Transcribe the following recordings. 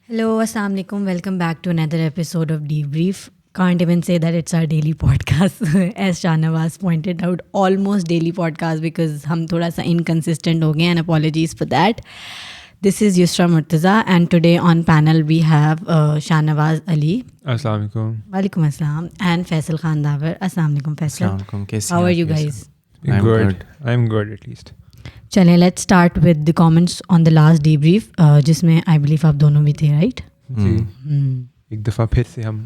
Hello, Assalamu alaikum. Welcome back to another episode of Debrief. Can't even say that it's our daily podcast. As Shahnawaz pointed out, almost daily podcast because hum thoda sa inconsistent ho gaye and apologies for that. This is Yusra Murtaza and today on panel we have Shahnawaz Ali. Assalamu alaikum. Walaikum assalam. And Faisal Khan Davar. Assalamu alaikum Faisal. Assalamu alaikum. How are you guys? I'm good at least. چلیں let's start with the comments on the last D brief جس میں I believe آپ دونوں بھی تھے right. جی ایک دفعہ پھر سے ہم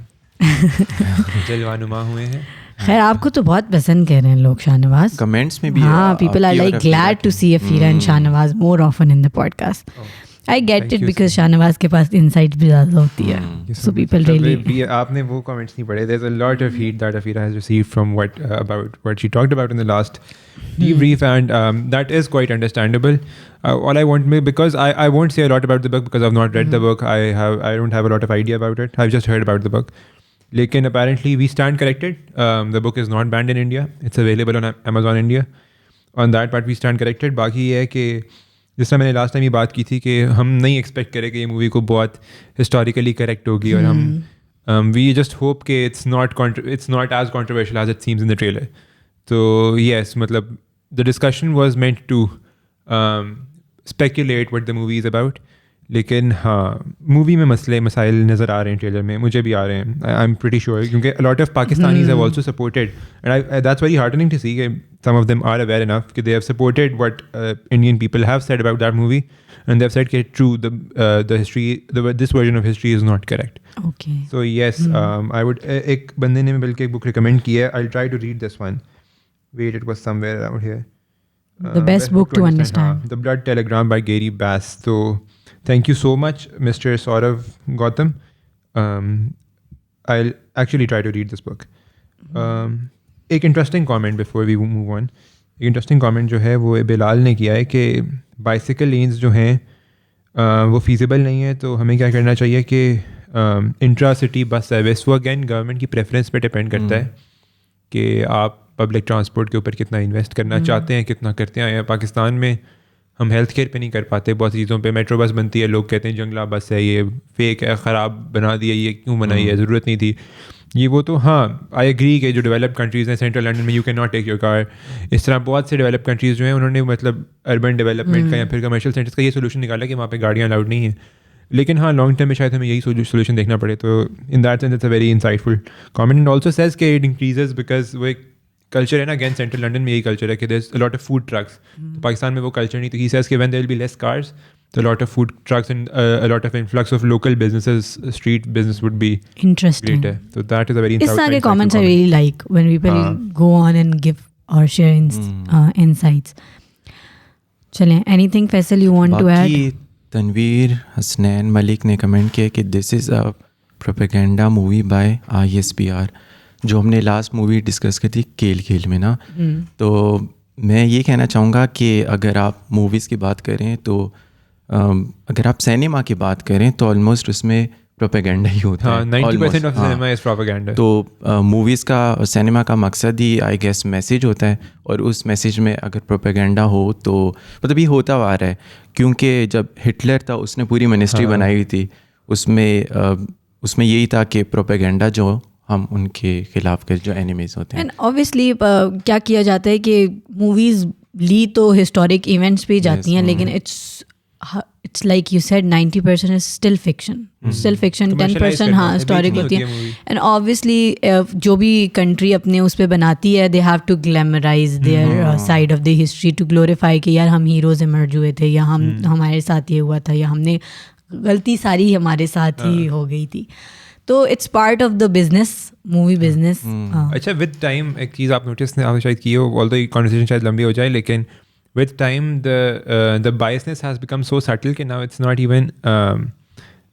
جلوہ نما ہوئے ہیں. خیر آپ کو تو بہت پسند کہہ رہے ہیں لوگ شاہنواز, کمنٹس میں بھی. ہاں, people are like glad to see Afeera and Shahnawaz more often in the podcast. I get it because Shahnawaz کے پاس انسائٹ بھی زیادہ ہوتی ہے, سو پیپل ریئلی. آپ نے وہ کمنٹس نہیں پڑھے. There's a lot of heat that Afira has received from what she talked about in the last debrief, and that is quite understandable. All I want, because I won't say a lot about the book because I've not read the book. I don't have a lot of idea about it. I've just heard about the book. Lekin apparently we stand corrected. The book is not banned in India. It's available on Amazon India. On that part we stand corrected. باقی یہ ہے کہ جس طرح میں نے last time یہ بات کی تھی کہ ہم نہیں ایکسپیکٹ کریں کہ یہ مووی کو بہت ہسٹوریکلی کریکٹ ہوگی, اور ہم وی جسٹ ہوپ کہ it's not as controversial as it seems in the trailer. تو یس, مطلب the discussion was meant to speculate what the movie is about. لیکن ہاں, مووی میں مسائل نظر آ رہے ہیں ٹریلر میں, مجھے بھی آ رہے ہیں. آئی ایم پریٹی شیور کیونکہ lot of Pakistanis have also supported, and that's very heartening to see کہ some of them are aware enough that they have supported what Indian people have said about that movie, and they have said that true, the history, this version of history is not correct. Okay. So yes, I would, ek bande ne balki ek book recommend ki hai. I'll try to read this one. Wait, it was somewhere around here. The best book to understand. The Blood Telegram by Gary Bass. So thank you so much, Mr. Saurav Gautam. I'll actually try to read this book. ایک interesting comment before we move on, ایک interesting comment جو ہے وہ بلال نے کیا ہے کہ bicycle lens جو ہیں وہ فیزیبل نہیں ہے, تو ہمیں کیا کرنا چاہیے کہ انٹرا سٹی بس سروس, وہ اگین گورنمنٹ کی پریفرنس پہ ڈپینڈ کرتا ہے کہ آپ پبلک ٹرانسپورٹ کے اوپر کتنا انویسٹ کرنا چاہتے ہیں, کتنا کرتے ہیں. پاکستان میں ہم ہیلتھ کیئر پہ نہیں کر پاتے بہت سی چیزوں پہ. میٹرو بس بنتی ہے, لوگ کہتے ہیں جنگلہ بس ہے, یہ فیک ہے, خراب بنا دیا, یہ کیوں بنائی ہے, ضرورت نہیں تھی یہ وہ. تو ہاں, آئی ایگری کہ جو ڈیولپ کنٹریز ہیں, سینٹرل لنڈن میں you can not take your car. اس طرح بہت سے ڈیولپ کنٹریز جو ہیں انہوں نے مطلب اربن ڈیولپمنٹ کا یا پھر کمرشل سینٹرز کا یہ سولوشن نکالا کہ وہاں پہ گاڑیاں الاؤڈ نہیں ہیں. لیکن ہاں, لانگ ٹرم میں شاید ہمیں یہی سولوشن دیکھنا پڑے. تو in that sense it's a very insightful comment, and also says کہ اٹ انکریزز بیکاز وہ ایک کلچر ہے نا. اگین سینٹرل لنڈن میں یہی کلچر ہے کہ there is a lot of food trucks. تو پاکستان میں وہ کلچر نہیں. تو ہی سیز کہ when there will be less cars, the lot of food trucks and a lot of influx of local businesses, street business would be interesting. Greater. So that is a very interesting. It's like comments I really like when people go on and give or share insights. Chale, anything Faisal you want to add? باقی تنویر حسنین ملک نے comment کیا کہ دس از اے propaganda movie by ISPR, جو ہم نے last movie discuss کی تھی کھیل میں نا. تو میں یہ کہنا چاہوں گا کہ اگر آپ موویز کی بات کریں تو اگر آپ سینما کی بات کریں تو آلموسٹ اس میں پروپیگنڈا ہی ہوتا ہے. 90% آف سینما از پروپیگنڈا. تو موویز کا اور سینما کا مقصد ہی آئی گیس میسیج ہوتا ہے, اور اس میسیج میں اگر پروپیگنڈا ہو تو مطلب یہ ہوتا آ رہا ہے. کیونکہ جب ہٹلر تھا اس نے پوری منسٹری بنائی ہوئی تھی, اس میں یہی تھا کہ پروپیگنڈا جو ہم ان کے خلاف کے جو اینیمیز ہوتے ہیں. اینڈ اوبویسلی کیا کیا جاتا ہے کہ موویز لی تو ہسٹورک ایونٹس پہ جاتی ہیں, لیکن it's like you said 90% is still fiction, 10% ہاں ہسٹورک ہوتی ہے. اینڈ اوبویسلی جو بھی کنٹری اپنے اس پہ بناتی ہے, they have to glamorize their side of the history to glorify کہ یار ہم ہیروز ایمرج ہوئے تھے, یا ہمارے ساتھ یہ ہوا تھا, یا ہم نے غلطی ساری ہمارے ساتھ ہی ہو گئی تھی. تو it's part of the business, movie business. اچھا, ود ٹائم ایک چیز آپ نوٹس نے شاید کی ہو, آلدو یہ کانورسیشن شاید لمبی ہو جائے, لیکن with time the biasness has become so subtle کہ now it's not even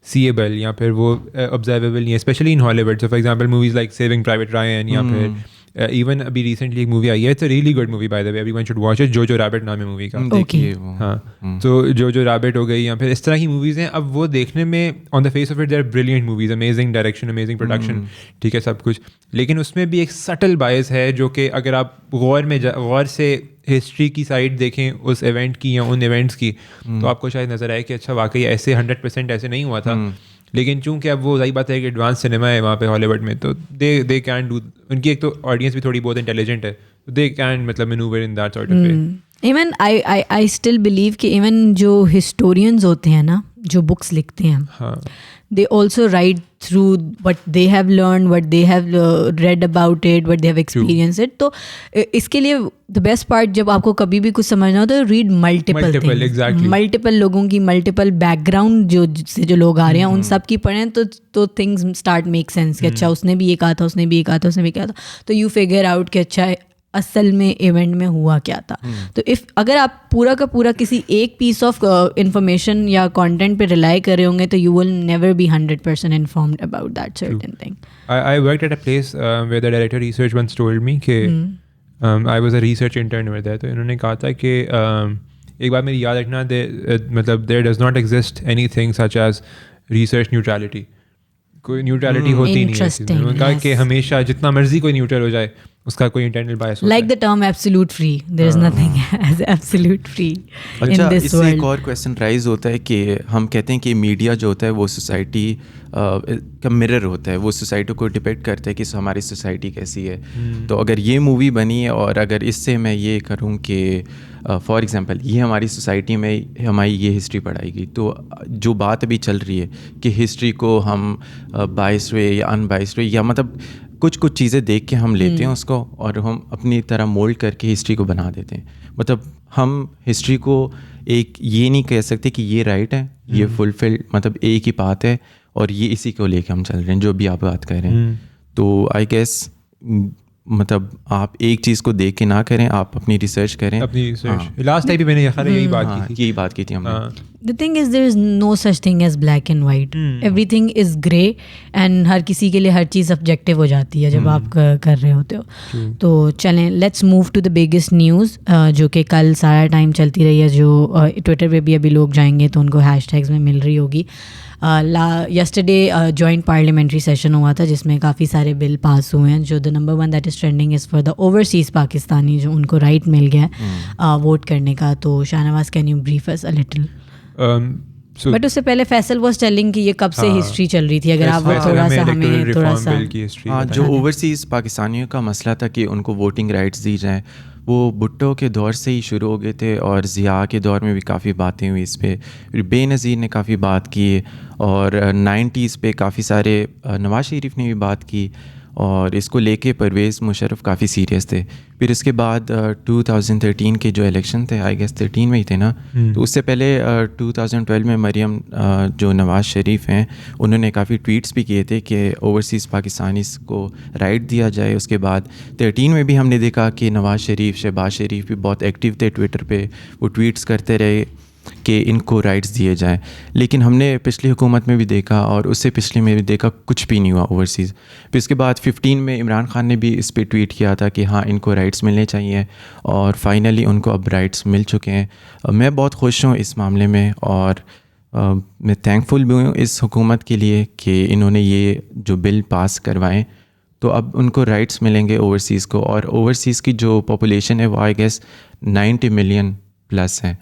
seeable یا پھر وہ observable نہیں ہے, especially in Hollywood. So for example movies like Saving Private Ryan یا پھر ایون ابھی ریسنٹلی ایک مووی آئی ہے, it's a really good movie by the way, everyone should watch it. جو ریبٹ نام ہے مووی کا. ہاں, تو جو ریبٹ ہو گئی یا پھر اس طرح کی موویز ہیں. اب وہ دیکھنے میں on the face of it they are brilliant movies, amazing direction, amazing production, ٹھیک ہے سب کچھ, لیکن اس میں بھی ایک سٹل بائس ہے جو کہ اگر آپ غور سے ہسٹری کی سائڈ دیکھیں اس ایونٹ کی یا ان ایونٹس کی, تو آپ کو شاید نظر آئے کہ اچھا واقعی ایسے 100% ایسے نہیں ہوا تھا. لیکن چونکہ اب وہ صحیح بات ہے کہ ایڈوانس سنیما ہے وہاں پہ ہالی ووڈ میں, تو دے کین ڈو, ان کی ایک تو آڈینس بھی تھوڑی بہت انٹیلیجنٹ ہے, تو دے کین مطلب manoeuvre in that sort of way. Even I still believe کہ ایون جو ہسٹورینز ہوتے ہیں نا, جو بکس لکھتے ہیں, ہاں, they also write through what they have learned, what they have read about it, what they have experienced it. تو اس کے لیے the best part جب آپ کو کبھی بھی کچھ سمجھنا ہو تو read multiple things, exactly. multiple لوگوں کی multiple background جو لوگ آ رہے ہیں ان سب کی پڑھیں تو things start make sense کہ اچھا اس نے بھی یہ کہا تھا, اس نے بھی یہ کہا تھا, اس نے بھی کہا تھا, تو you figure out کہ اچھا اصل میں ایونٹ میں ہوا کیا تھا. تو اگر آپ پورا کا پورا کسی ایک پیس آف انفارمیشن یا کانٹینٹ پہ ریلائی کر رہے ہوں گے تو you will never be 100% informed about that certain thing. I worked at a place where the director of research once told me کہ I was a research intern over there, تو انہوں نے کہا تھا کہ ایک بات میری یاد رکھنا, مطلب there does not exist anything such as research neutrality. کوئی نیوٹرلٹی ہوتی نہیں ہے. انہوں نے کہا کہ ہمیشہ جتنا مرضی کوئی نیوٹرل ہو جائے اس کا کوئی انٹرنل بائس ہوتا ہے. Like the term absolute free, there is nothing as absolute free in this world. اس سے ایک اور کویسچن رائز ہوتا ہے کہ ہم کہتے ہیں کہ میڈیا جو ہوتا ہے وہ سوسائٹی کا مرر ہوتا ہے, وہ سوسائٹی کو ڈپیکٹ کرتا ہے کہ ہماری سوسائٹی کیسی ہے. تو اگر یہ مووی بنی ہے اور اگر اس سے میں یہ کروں کہ فار ایگزامپل یہ ہماری سوسائٹی میں ہماری یہ ہسٹری پڑھائی گئی, تو جو بات ابھی چل رہی ہے کہ ہسٹری کو ہم بائس ہوئے یا ان بائس ہوئے, یا مطلب کچھ چیزیں دیکھ کے ہم لیتے ہیں اس کو اور ہم اپنی طرح مولڈ کر کے ہسٹری کو بنا دیتے ہیں. مطلب ہم ہسٹری کو ایک یہ نہیں کہہ سکتے کہ یہ رائٹ ہے, یہ فلفل مطلب ایک ہی بات ہے اور یہ اسی کو لے کے ہم چل رہے ہیں جو بھی آپ بات کر رہے ہیں. تو آئی گیس مطلب آپ ایک چیز کو دیکھ کے نہ کریں, آپ اپنی ریسرچ کریں. اپنی ریسرچ لاسٹ ٹائم بھی میں نے یہی بات کی تھی ہم نے. The thing is there is no such thing as black and white. Everything is grey and ہر کسی کے لیے ہر چیز سبجیکٹیو ہو جاتی ہے جب آپ کر رہے ہوتے ہو. تو چلیں let's move to the biggest news جو کہ کل سارا ٹائم چلتی رہی ہے, جو ٹویٹر پہ بھی ابھی لوگ جائیں گے تو ان کو ہیش ٹیگز میں مل رہی ہوگی. یسٹرڈے جوائنٹ پارلیمنٹری سیشن ہوا تھا جس میں کافی سارے بل پاس ہوئے ہیں. جو the number 1 that is trending is for the overseas Pakistani, جو ان کو رائٹ مل گیا ہے ووٹ کرنے کا. تو Shahnawaz can you brief us a little. But اس سے پہلے فیصل واز ٹیلنگ کہ یہ کب سے ہسٹری چل رہی تھی, اگر آپ تھوڑا سا ہمیں تھوڑا سا جو اوورسیز پاکستانیوں کا مسئلہ تھا کہ ان کو ووٹنگ رائٹس دی جائیں, وہ بھٹو کے دور سے ہی شروع ہو گئے تھے اور ضیاء کے دور میں بھی کافی باتیں ہوئی اس پہ. بے نظیر نے کافی بات کی اور 90s پہ کافی سارے نواز شریف نے بھی بات کی اور اس کو لے کے پرویز مشرف کافی سیریس تھے. پھر اس کے بعد 2013 کے جو الیکشن تھے, آئی گیس 13 میں ہی تھے نا, تو اس سے پہلے 2012 میں مریم جو نواز شریف ہیں انہوں نے کافی ٹویٹس بھی کیے تھے کہ اوورسیز پاکستانیز کو رائٹ دیا جائے. اس کے بعد 13 میں بھی ہم نے دیکھا کہ نواز شریف, شہباز شریف بھی بہت ایکٹیو تھے ٹویٹر پہ, وہ ٹویٹس کرتے رہے کہ ان کو رائٹس دیے جائیں. لیکن ہم نے پچھلی حکومت میں بھی دیکھا اور اس سے پچھلے میں بھی دیکھا کچھ بھی نہیں ہوا اوورسیز. پھر اس کے بعد 15 میں عمران خان نے بھی اس پہ ٹویٹ کیا تھا کہ ہاں ان کو رائٹس ملنے چاہیے اور فائنلی ان کو اب رائٹس مل چکے ہیں. میں بہت خوش ہوں اس معاملے میں اور میں تھینک فل بھی ہوں اس حکومت کے لیے کہ انہوں نے یہ جو بل پاس کروائیں, تو اب ان کو رائٹس ملیں گے اوورسیز کو. اور اوورسیز کی جو پاپولیشن ہے وہ آئی گیس 90 ملین پلس ہے.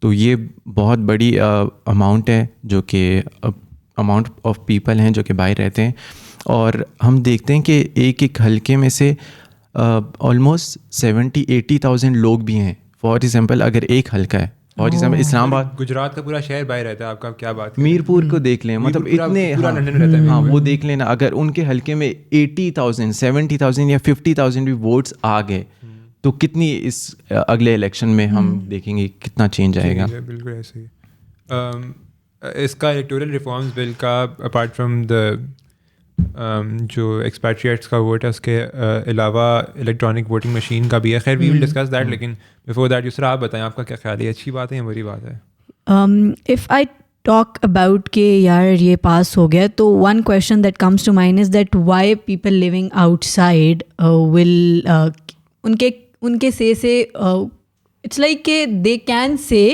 تو یہ بہت بڑی اماؤنٹ ہے جو کہ اماؤنٹ آف پیپل ہیں جو کہ باہر رہتے ہیں. اور ہم دیکھتے ہیں کہ ایک ایک حلقے میں سے آلموسٹ 70,000-80,000 لوگ بھی ہیں. فار ایگزامپل اگر ایک حلقہ ہے, فار ایگزامپل اسلام آباد, گجرات کا پورا شہر باہر رہتا ہے. آپ کا کیا بات, میرپور کو دیکھ لیں, مطلب اتنے, ہاں وہ دیکھ لینا. اگر ان کے حلقے میں 80,000, 70,000 یا 50,000 بھی ووٹس آ گئے تو کتنی اس اگلے الیکشن میں ہم دیکھیں گے کتنا چینج آئے گا. بالکل ایسے ہی. اس کا الیکٹورل ریفارمز بل کا اپارٹ فرام دا جو ایکسپیٹریٹس کا ووٹ ہے اس کے علاوہ الیکٹرانک ووٹنگ مشین کا بھی ہے. خیر وی ول ڈسکس دیٹ, لیکن بیفور دیٹ یسرا آپ بتائیں آپ کا کیا خیال ہے, اچھی بات ہے یا بری بات ہے؟ اف آئی ٹاک اباؤٹ کہ یار یہ پاس ہو گیا, تو one question that comes to mind is that why people living outside will ان کے سے it's like کہ they can say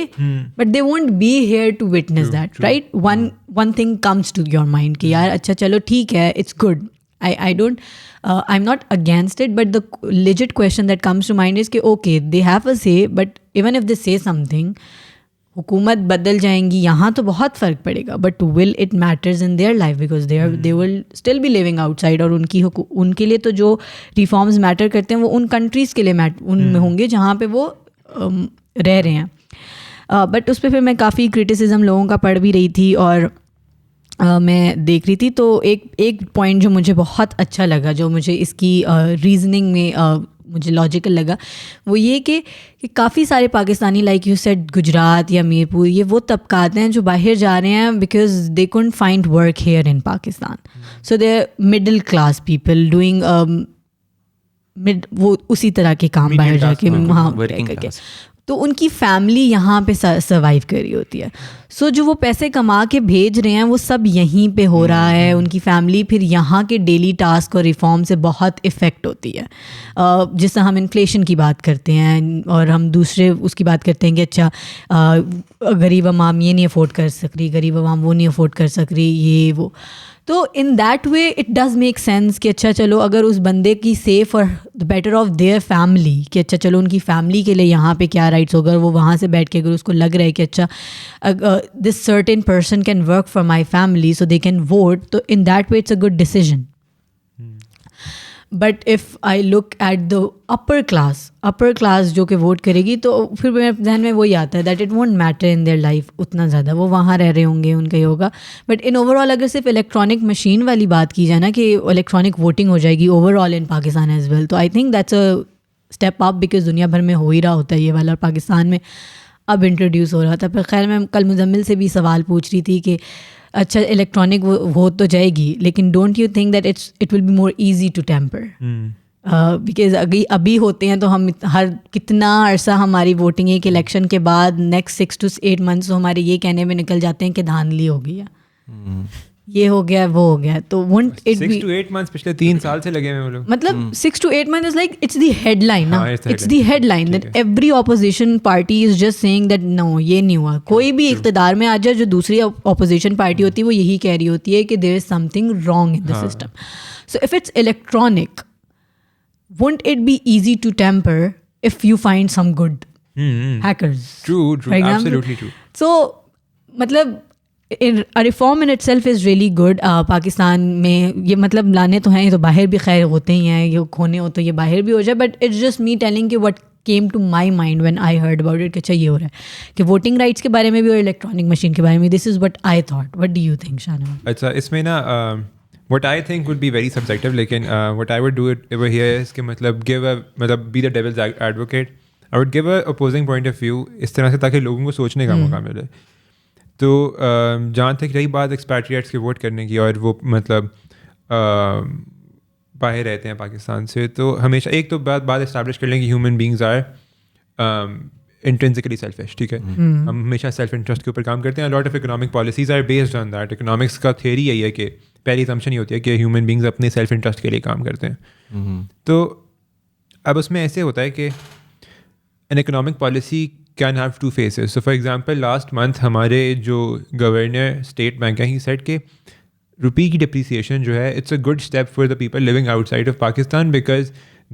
but they won't be here to witness that, right? One thing comes to your mind کہ یار اچھا چلو ٹھیک ہے, it's good. I'm not against it, but the legit question that comes to mind is کہ okay they have a say, but even if they say something, حکومت بدل جائیں گی یہاں تو بہت فرق پڑے گا, but will it matters in their life because they will still be living outside, اور ان کے لیے تو جو ریفارمز میٹر کرتے ہیں وہ ان کنٹریز کے لیے ان میں ہوں گے جہاں پہ وہ رہ رہے ہیں. بٹ اس پہ پھر میں کافی کرٹیسزم لوگوں کا پڑھ بھی رہی تھی اور میں دیکھ رہی تھی, تو ایک پوائنٹ جو مجھے بہت اچھا لگا, جو مجھے اس کی ریزننگ میں مجھے لاجیکل لگا, وہ یہ کہ کافی سارے Pakistani like you said Gujarat یا میر پور, یہ وہ طبقات ہیں جو باہر جا رہے ہیں because they can't find work here in Pakistan. So they middle class people doing وہ اسی طرح کے کام باہر جا کے وہاں کر کے, تو ان کی فیملی یہاں پہ سروائیو کر رہی ہوتی ہے. سو جو وہ پیسے کما کے بھیج رہے ہیں وہ سب یہیں پہ ہو رہا ہے, ان کی فیملی پھر یہاں کے ڈیلی ٹاسک اور ریفارم سے بہت افیکٹ ہوتی ہے. جس طرح ہم انفلیشن کی بات کرتے ہیں اور ہم دوسرے اس کی بات کرتے ہیں کہ اچھا غریب عوام یہ نہیں افورڈ کر سک رہی, غریب عوام وہ نہیں افورڈ کر سک رہی, یہ وہ. تو in that way it does make sense کہ اچھا چلو اگر اس بندے کی سیف اور the better off their family, کہ اچھا چلو ان کی فیملی کے لیے یہاں پہ کیا رائٹس ہوگا, وہ وہاں سے بیٹھ کے اگر اس کو لگ رہا ہے کہ اچھا this certain person can work for my family so they can vote, تو in that way it's a good decision. But if I look at the upper class جو کہ ووٹ کرے گی, تو پھر میرے ذہن میں وہی آتا ہے that it won't matter in their life اتنا زیادہ, وہ وہاں رہ رہے ہوں گے, ان کا یہ ہوگا. بٹ ان اوور آل اگر صرف الیکٹرانک مشین والی بات کی جائے نا کہ الیکٹرانک ووٹنگ ہو جائے گی اوور آل ان پاکستان ایز ویل, تو I think that's a step up because دنیا بھر میں ہو ہی رہا ہوتا ہے یہ والا, اور پاکستان میں اب انٹروڈیوس ہو رہا تھا. پھر خیر میں کل مزمل سے بھی سوال پوچھ رہی تھی کہ اچھا الیکٹرانک ہو تو جائے گی, لیکن don't you think that it will be more easy to tamper, because ابھی ہوتے ہیں تو ہم کتنا عرصہ ہماری ووٹنگ ایک الیکشن کے بعد نیکسٹ 6 to 8 months ہمارے یہ کہنے میں نکل جاتے ہیں کہ دھاندلی ہو گئی ہے, یہ ہو گیا وہ ہو گیا. تو won't it be 6 to 8 months پچھلے 3 سال سے لگے ہوئے لوگ, مطلب 6 to 8 months is like it's the headline نا, it's the headline that every opposition party is just saying that no یہ نہیں ہوا. کوئی بھی اقتدار میں آ جائے جو دوسری opposition party ہوتی ہے وہ یہی کہہ رہی ہوتی ہے کہ there is something wrong in the system. So if it's electronic, won't it be easy to tamper if you find some good hackers? True, absolutely true. So مطلب a reform in itself is really good. Pakistan میں یہ مطلب لانے تو ہیں, یہ تو باہر بھی خیر ہوتے ہی ہیں, یہ کھونے ہو تو یہ باہر بھی ہو جائے, but it's just me telling کہ what came to my mind when I heard about it کہ اچھا یہ ہو رہا ہے کہ ووٹنگ رائٹس کے بارے میں بھی اور الیکٹرانک مشین کے بارے میں. دس از what I thought. What do you think, Shahnawaz? اچھا اس میں نا what I think would be very subjective, لیکن what I would do it over here is کہ مطلب be the devil's advocate. I would give a opposing point of view اس طرح سے تاکہ لوگوں کو سوچنے کا موقع ملے. تو جہاں تک رہی بات ایکسپیٹریٹس کے ووٹ کرنے کی اور وہ مطلب باہر رہتے ہیں پاکستان سے, تو ہمیشہ ایک تو بات اسٹیبلش کر لیں کہ human beings are intrinsically selfish, ٹھیک ہے, ہم ہمیشہ سیلف انٹرسٹ کے اوپر کام کرتے ہیں. Lot of economic policies are based on that. Economics کا تھیوری یہی ہے کہ پہلی assumption یہ ہوتی ہے کہ ہیومن بینگز اپنے سیلف انٹرسٹ کے لیے کام کرتے ہیں. تو اب اس میں ایسے ہوتا ہے کہ an economic policy can have 2 phases. So for example last month ہمارے جو گورنر اسٹیٹ بینک ہیں, ہی سیڈ کہ روپی کی ڈپریسیشن جو ہے it's a good step for the people living outside of Pakistan because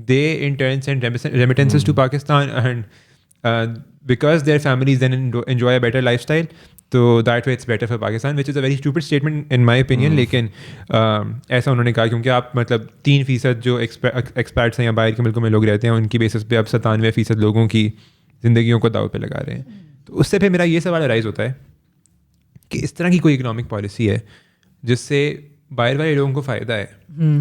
they in turn send remittances to Pakistan and because their families then enjoy a better life style. تو that way it's better for Pakistan which is a very stupid statement in my opinion. لیکن ایسا انہوں نے کہا کیونکہ آپ مطلب 3% جو ایکسپیرٹس ہیں یا باہر کے ملکوں میں لوگ رہتے ہیں ان کی بیسس پہ اب 97% لوگوں کی زندگیوں کو داؤ پہ لگا رہے ہیں. تو اس سے پھر میرا یہ سوال رائز ہوتا ہے کہ اس طرح کی کوئی اکنامک پالیسی ہے جس سے باہر والے لوگوں کو فائدہ ہے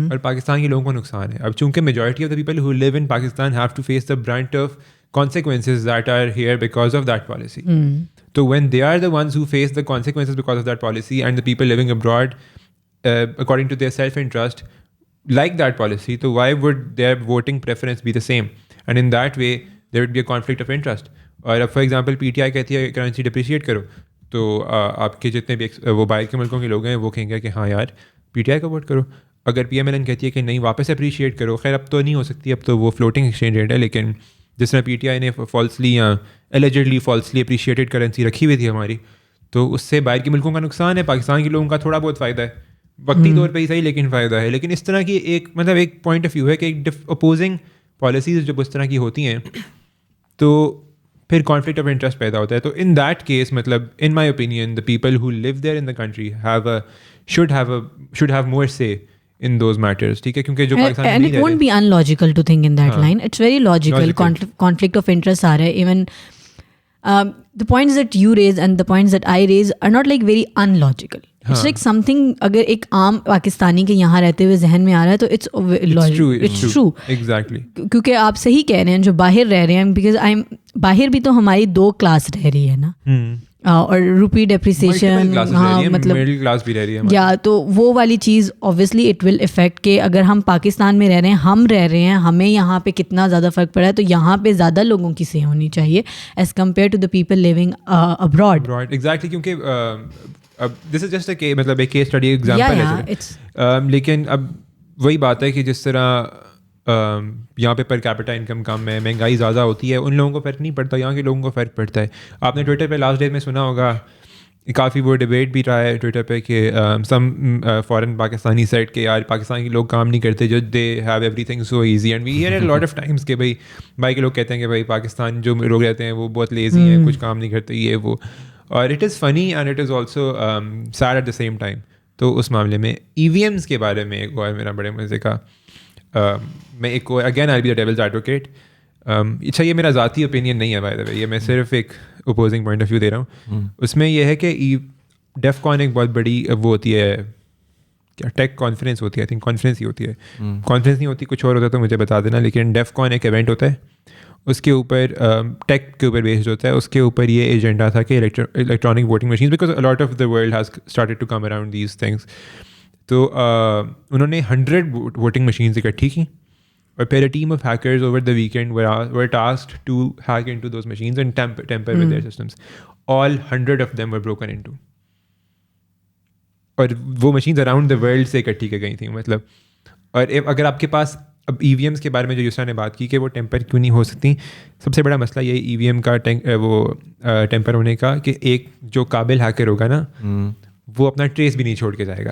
اور پاکستان کے لوگوں کو نقصان ہے. اب چونکہ majority of the people who live in Pakistan have to face the brunt of consequences that are here because of that policy. So when they are the ones who face the consequences because of that policy and the people living abroad according to their self-interest like that policy, so why would their voting preference be the same? And in that way there would be a conflict of interest. اور اب for example P T I کہتی ہے currency depreciate کرو, تو آپ کے جتنے بھی وہ باہر کے ملکوں کے لوگ ہیں وہ کہیں گے کہ ہاں یار پی ٹی آئی کا ووٹ کرو. اگر پی ایم ایل این کہتی ہے کہ نہیں واپس اپریشیٹ کرو, خیر اب تو نہیں ہو سکتی, اب تو وہ فلوٹنگ ایکسچینج ریٹ ہے, لیکن جس طرح پی ٹی آئی نے فالسلی یا ایلیجڈلی فالسلی اپریشیٹڈ کرنسی رکھی ہوئی تھی ہماری, تو اس سے باہر کے ملکوں کا نقصان ہے, پاکستان کے لوگوں کا تھوڑا بہت فائدہ ہے, وقتی طور پہ ہی صحیح لیکن فائدہ ہے. لیکن اس طرح کی ایک مطلب ایک پوائنٹ آف ویو ہے کہ ایک اپوزنگ پالیسیز جب اس طرح کی ہوتی ہیں تو پھر کانفلکٹ آف انٹرسٹ پیدا ہوتا ہے. تو ان دیٹ کیس مطلب in my opinion the people who live there in the country should have more say in those matters. ٹھیک ہے, کیونکہ جو پاکستان میں and it won't be unlogical to think in that line. It's very logical. Conflict of interest aa raha hai. Even the points that you raise and the points that I raise are not like very unlogical. It's like something اگر ایک عام پاکستانی کے یہاں رہتے ہوئے ذہن میں آ رہا ہے تو it's true. Exactly. کیونکہ آپ صحیح کہہ رہے ہیں, جو باہر رہ رہے ہیں, because باہر بھی تو ہماری 2 کلاس رہ رہی ہے نا, اور روپی ڈیپریسیشن, ہاں مطلب مڈل کلاس بھی رہ رہی ہے یا تو وہ والی چیز اوبویسلی اٹ ول افیکٹ کہ اگر ہم پاکستان میں رہ رہے ہیں, ہم رہ رہے ہیں, ہمیں یہاں پہ کتنا زیادہ فرق پڑا ہے, تو یہاں پہ زیادہ لوگوں کی صحت ہونی چاہیے as compared to the people living abroad. Exactly, کیونکہ دس از جسٹ اے مطلب ایک کیس اسٹڈی ایگزامپل ہے, لیکن اب وہی بات ہے کہ جس طرح یہاں پہ پر کیپٹا انکم کم ہے, مہنگائی زیادہ ہوتی ہے, ان لوگوں کو فرق نہیں پڑتا, یہاں کے لوگوں کو فرق پڑتا ہے. آپ نے ٹویٹر پہ لاسٹ ڈیز میں سنا ہوگا, کافی وہ ڈبیٹ بھی رہا ہے ٹویٹر پہ کہ سم فارن پاکستانی سیٹ کہ یار پاکستان کے لوگ کام نہیں کرتے, جو they have everything so easy, and we hear a lot of times کہ بھائی کے لوگ کہتے ہیں کہ بھائی پاکستان جو لوگ رہتے ہیں وہ بہت لیزی ہیں, کچھ کام نہیں کرتے, یہ وہ. اور it is funny and it is also sad at the same time. تو اس معاملے میں ای وی ایمس کے بارے میں ایک اور میرا بڑے مزے کا, میں ایک again I be the devil's advocate. اچھا, یہ میرا ذاتی اوپینین نہیں ہے بائی دا وے, یہ میں صرف ایک اپوزنگ پوائنٹ آف ویو دے رہا ہوں. اس میں یہ ہے کہ ڈیف کون ایک بہت بڑی وہ ہوتی ہے, کیا ٹیک کانفرنس ہوتی ہے, آئی تھنک کانفرنس ہی ہوتی ہے, کانفرنس نہیں ہوتی, کچھ اور ہوتا ہے تو مجھے بتا دینا, لیکن ڈیف کون ایک ایونٹ ہوتا ہے, اس کے اوپر ٹیک کے اوپر بیسڈ ہوتا ہے. اس کے اوپر یہ ایجنڈا تھا کہ electronic voting machines, because a lot of the world has started to come around these things. تو انہوں نے 100 ووٹنگ مشینز اکٹھی کی, اور پھر a team of hackers over the weekend were tasked to hack into those machines and tamper with their systems. All 100 of them were broken into. اور وہ machines around the world سے اکٹھی کی گئی تھیں مطلب. اور اگر آپ کے پاس اب ای وی ایمس کے بارے میں جو یسرا نے بات کی کہ وہ ٹیمپر کیوں نہیں ہو سکتی, سب سے بڑا مسئلہ یہ ای وی ایم کا وہ ٹیمپر ہونے کا کہ ایک جو قابل ہیکر ہوگا نا, وہ اپنا ٹریس بھی نہیں چھوڑ کے جائے گا.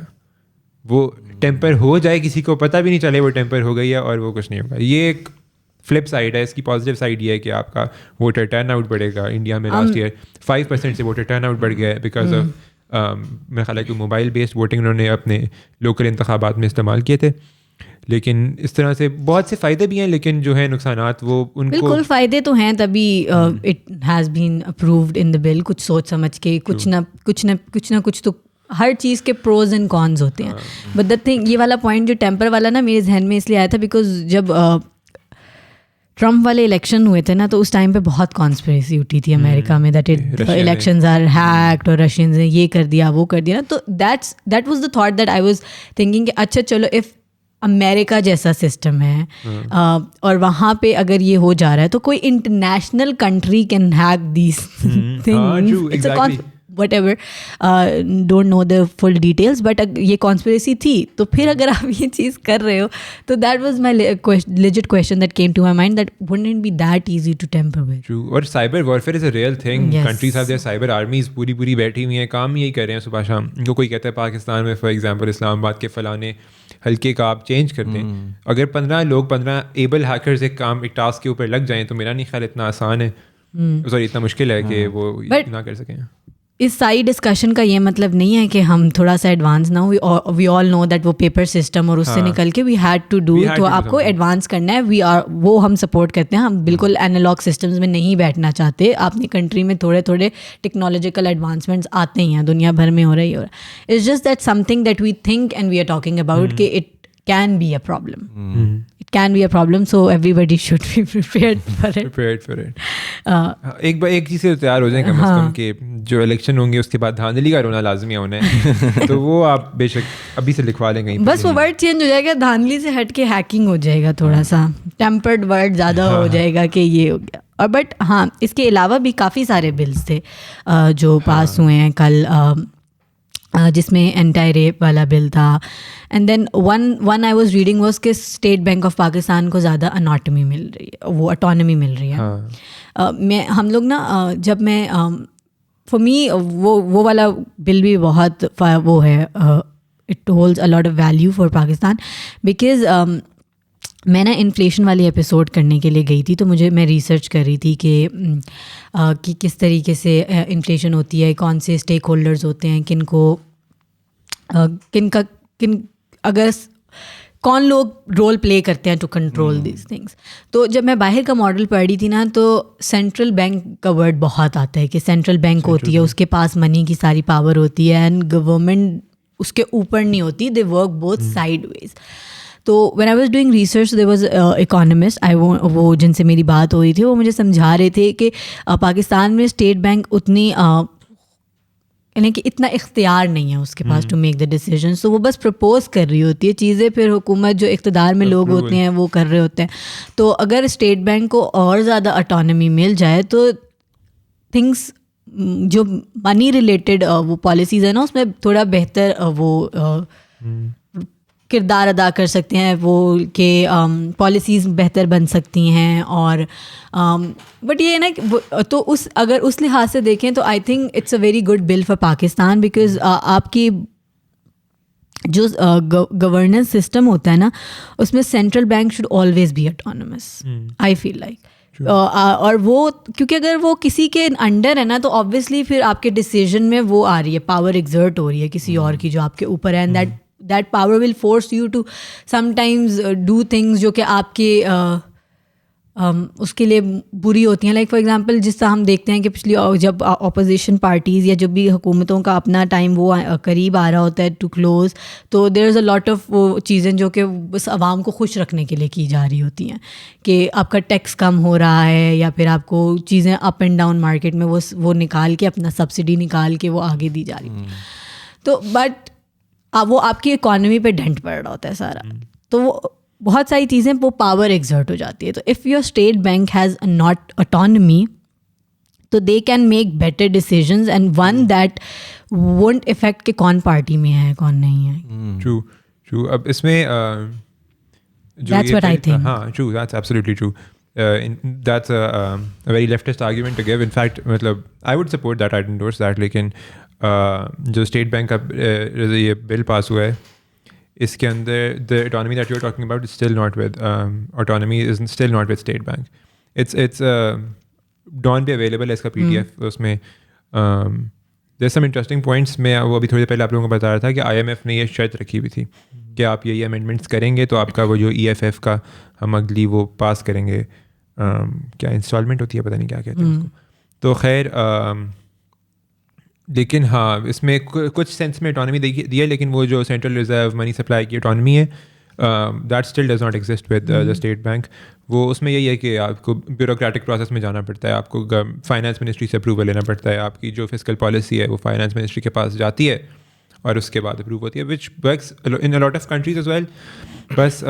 وہ ٹیمپر ہو جائے, کسی کو پتہ بھی نہیں چلے وہ ٹیمپر ہو گئی ہے, اور وہ کچھ نہیں ہوگا. یہ ایک فلپ سائڈ ہے. اس کی پازیٹیو سائڈ یہ ہے کہ آپ کا ووٹر ٹرن آؤٹ بڑھے گا. انڈیا میں لاسٹ ایئر 5% سے ووٹر ٹرن آؤٹ بڑھ گیا ہے بیکاز آف میرا خیال ہے کہ موبائل بیسڈ ووٹنگ انہوں نے اپنے لوکل انتخابات میں استعمال کیے تھے. لیکن اس طرح سے بہت سے فائدے بھی ہیں, لیکن جو ہے نقصانات وہ ان کو بالکل فائدے تو ہیں, تبھی اٹ ہیز بین اپرووڈ ان دا بل. کچھ سوچ سمجھ کے کچھ نہ کچھ تو ہر چیز کے پروز اینڈ کونز ہوتے ہیں. بٹ دا تھنگ, یہ والا پوائنٹ جو ٹیمپر والا نا میرے ذہن میں اس لیے آیا تھا بیکاز جب ٹرمپ والے الیکشن ہوئے تھے نا, تو اس ٹائم پہ بہت کانسپریسی اٹھی تھی امریکہ میں دیٹ الیکشنز آر ہیکڈ اور رشینز نے یہ کر دیا وہ کر دیا نا. تو that was the thought that I was thinking کہ اچھا چلو اف امریکہ جیسا سسٹم ہے اور وہاں پہ اگر یہ ہو جا رہا ہے تو کوئی international country can hack these things whatever, don't know the full details, but یہ کانسپریسی تھی. تو پھر اگر آپ یہ چیز کر رہے ہو تو that was my legit question that came to my mind, that wouldn't be that easy to tamper with. True. اور cyber warfare is a real thing. Countries have their cyber armies پوری بیٹھی ہوئی ہیں, کام یہی کر رہے ہیں صبح شام. جو کوئی کہتا ہے پاکستان میں فار ایگزامپل اسلام آباد کے فلانے ہلکے کا آپ چینج کر دیں, اگر 15 ایبل ہیکرز ایک ٹاسک کے اوپر لگ جائیں تو میرا نہیں خیال اتنا آسان ہے, سوری اتنا مشکل ہے کہ وہ نہ کر سکیں. اس ساری ڈسکشن کا یہ مطلب نہیں ہے کہ ہم تھوڑا سا ایڈوانس نہ ہو. وی آل نو دیٹ وہ پیپر سسٹم اور اس سے نکل کے وی ہیڈ ٹو ڈو, تو آپ کو ایڈوانس کرنا ہے. وہ ہم سپورٹ کرتے ہیں. ہم بالکل اینالاگ سسٹمز میں نہیں بیٹھنا چاہتے. اپنی کنٹری میں تھوڑے ٹیکنالوجیکل ایڈوانسمنٹس آتے ہیں, دنیا بھر میں ہو رہی ہے. It's just that something that we think and we are talking about کہ it can be a problem. It can be a problem, so everybody should be prepared for it. ایک چیز سے تیار ہو جائیں کم از کم کہ جو الیکشن ہوں گے اس کے بعد دھاندلی کا رونا لازمی ہونا ہے. تو وہ آپ بے شک ابھی سے لکھوا لیں گے, بس وہ ورڈ چینج ہو جائے گا, دھاندلی سے ہٹ کے ہیکنگ ہو جائے گا, تھوڑا سا ٹیمپرڈ ورڈ زیادہ ہو جائے گا کہ یہ ہو گیا. اور بٹ ہاں, اس کے علاوہ بھی کافی سارے بلز تھے جو پاس ہوئے ہیں کل, جس میں اینٹی ریپ والا بل تھا. And then one I was reading was کہ اسٹیٹ بینک آف پاکستان کو زیادہ اناٹمی مل رہی ہے, وہ اٹانمی مل رہی ہے. ہم لوگ نا جب میں فار می وہ والا بل بھی بہت وہ ہے, it holds a lot of value for Pakistan, because میں نا انفلیشن والی ایپیسوڈ کرنے کے لیے گئی تھی, تو میں ریسرچ کر رہی تھی کہ کس طریقے سے انفلیشن ہوتی ہے, کون سے اسٹیک ہولڈرز ہوتے ہیں, کون لوگ رول پلے کرتے ہیں ٹو کنٹرول دیز تھنگس. تو جب میں باہر کا ماڈل پڑھ رہی تھی نا, تو سینٹرل بینک کا ورڈ بہت آتا ہے کہ سینٹرل بینک ہوتی ہے, اس کے پاس منی کی ساری پاور ہوتی ہے, اینڈ گورنمنٹ اس کے اوپر نہیں ہوتی, دے ورک بوتھ سائڈ ویز. تو when I was doing research there was economist, وہ جن سے میری بات ہو رہی تھی, وہ مجھے سمجھا رہے تھے کہ پاکستان میں اسٹیٹ بینک اتنی یعنی کہ اتنا اختیار نہیں ہے اس کے پاس ٹو میک دا ڈیسیجنس. تو وہ بس پرپوز کر رہی ہوتی ہے چیزیں, پھر حکومت جو اقتدار میں لوگ ہوتے ہیں وہ کر رہے ہوتے ہیں. تو اگر اسٹیٹ بینک کو اور زیادہ اٹانومی مل جائے تو تھنگس جو منی ریلیٹڈ وہ پالیسیز ہیں نا, اس میں تھوڑا بہتر وہ کردار ادا کر سکتے ہیں, وہ کہ پالیسیز بہتر بن سکتی ہیں. اور بٹ یہ ہے نا, تو اگر اس لحاظ سے دیکھیں تو I think it's a very good bill for Pakistan, because آپ کی جو گورننس سسٹم ہوتا ہے نا, اس میں central bank should always be autonomous, I feel like. اور وہ کیونکہ اگر وہ کسی کے انڈر ہے نا, تو آبویسلی پھر آپ کے ڈیسیجن میں وہ آ رہی ہے, پاور ایگزرٹ ہو رہی ہے کسی اور کی جو آپ کے اوپر ہے, and that power will force you to sometimes do things جو کہ آپ کے اس کے لیے بری ہوتی ہیں. لائک فار ایگزامپل جس طرح ہم دیکھتے ہیں کہ پچھلی جب اپوزیشن پارٹیز یا جب بھی حکومتوں کا اپنا ٹائم وہ قریب آ رہا ہوتا ہے ٹو کلوز, تو دیر از اے لاٹ آف وہ چیزیں جو کہ بس عوام کو خوش رکھنے کے لیے کی جا رہی ہوتی ہیں, کہ آپ کا ٹیکس کم ہو رہا ہے, یا پھر آپ کو چیزیں اپ اینڈ ڈاؤن مارکیٹ میں وہ نکال کے اپنا سبسڈی نکال کے وہ آگے دی جا رہی ہیں. تو بٹ وہ آپ کی اکانومی پہ ڈنٹ پڑ رہا ہوتا ہے سارا, تو وہ بہت ساری چیزیں وہ پاور ایگزرٹ ہو جاتی ہے. تو if your State Bank has not autonomy, تو they can make better decisions and one that won't affect کہ کون پارٹی میں ہے کون نہیں ہے. ٹرو. اب اس میں That's what I think. ہاں true, that's absolutely true. That's a very leftist argument to give. In fact, مطلب I would support that, I'd endorse that. لیکن جو اسٹیٹ بینک کا یہ بل پاس ہوا ہے, اس کے اندر the autonomy that you're talking about is still not with autonomy is still not with state bank. It's Dawn پہ available ہے اس کا PDF. اس میں there's some interesting points. میں وہ ابھی تھوڑی دیر پہلے آپ لوگوں کو بتا رہا تھا کہ IMF نے یہ شرط رکھی ہوئی تھی کہ آپ یہ امینڈمنٹس کریں گے تو آپ کا وہ جو EFF کا ہم اگلی وہ پاس کریں گے, کیا انسٹالمنٹ ہوتی ہے پتہ نہیں کیا کہتے ہیں اس کو. تو خیر لیکن ہاں اس میں کچھ سینس میں اٹانومی دی ہے, لیکن وہ جو سینٹرل ریزرو منی سپلائی کی اٹانومی ہے, that still does not exist with the state bank. وہ اس میں یہی ہے کہ آپ کو بیوروکریٹک پروسیس میں جانا پڑتا ہے, آپ کو فائنانس منسٹری سے اپروول لینا پڑتا ہے, آپ کی جو فسکل پالیسی ہے وہ فائنانس منسٹری کے پاس جاتی ہے اور اس کے بعد اپروو ہوتی ہے, which works in a lot of countries as well. بس